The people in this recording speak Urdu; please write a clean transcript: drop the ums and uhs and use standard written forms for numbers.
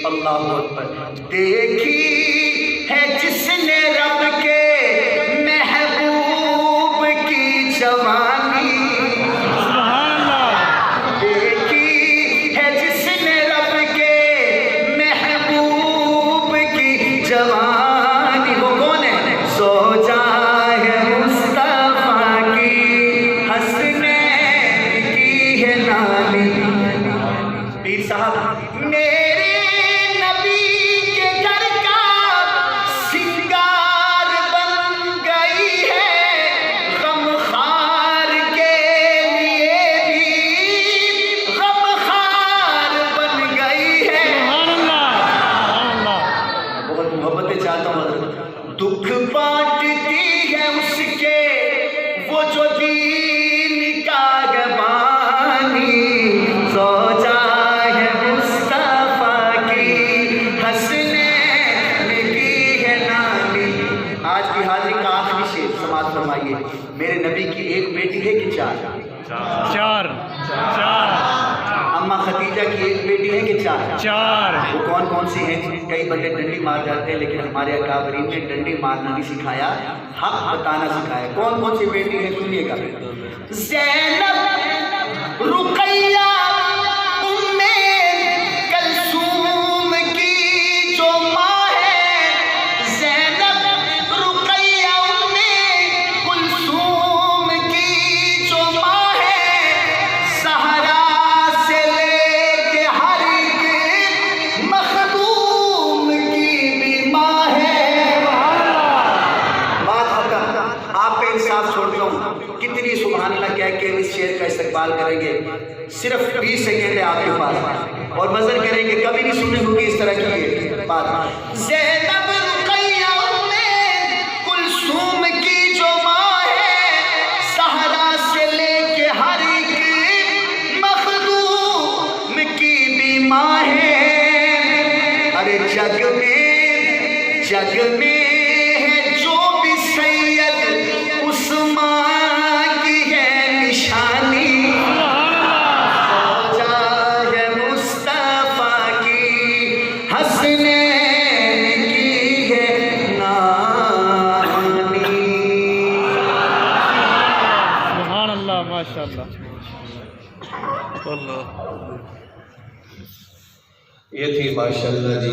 اللہ اکبر. دیکھی ہے جس نے رب کے محبوب کی جوانی, دیکھی ہے جس نے رب کے محبوب کی جوانی. وہ کون ہے؟ زوجہ ہے مصطفیٰ کی, حسنین کی ہے نانی. پیر صاحب میرے نبی کے گھر کا سنگار بن گئی ہے, غم خار کے لیے بھی غم خار بن گئی ہے. بہت محبتیں چاہتا ہوں حضرت. دکھ بانٹتی ہے اس کے وہ جو دین کا گبانی, زوجہ ہے مصطفیٰ کی, حسنین کی ہے نانی. آج کی حاضری کا آخری شعر سماعت فرمائیے. میرے نبی کی ایک بیٹی ہے کہ چار؟ چار. اماں خدیجہ کی ایک بیٹی ہے کہ چار؟ چار. وہ کون کون سی ہیں؟ کئی بندے ڈنڈی مار جاتے ہیں, لیکن ہمارے اکابرین نے ڈنڈی مارنا نہیں سکھایا, حق بتانا سکھایا. کون کون سی بیٹی ہیں سنیے گا. زینب, رقیہ, ام کلثوم کی جو ماں ہے, زینب, رقیہ, ام کلثوم کی جو ماں ہے, سہرا سے لے کے ہر ایک مخدوم کی بھی ماں ہے. بات ختم. آپ کا انصاف چھوڑتا ہوں. کتنی سبحان اللہ کہہ کے اس شعر کا استقبال کریں گے. صرف 20 سیکنڈ ہے آپ کے پاس, اور وزن کریں گے. کبھی نہیں سنی ہوگی اس طرح کی بات. زینب, رقیہ, ام کلثوم کی جو ماں ہے, سہرا سے لے کے ہر ایک مخدوم کی بھی ماں ہے. ارے جگ میں ہے جو بھی سید, اس ماں کی ہے نشانی. زوجہ ہے مصطفیٰ کی, حسنین کی ہے نانی. سبحان اللہ, ماشاء اللہ. یہ تھی ماشاء اللہ جی.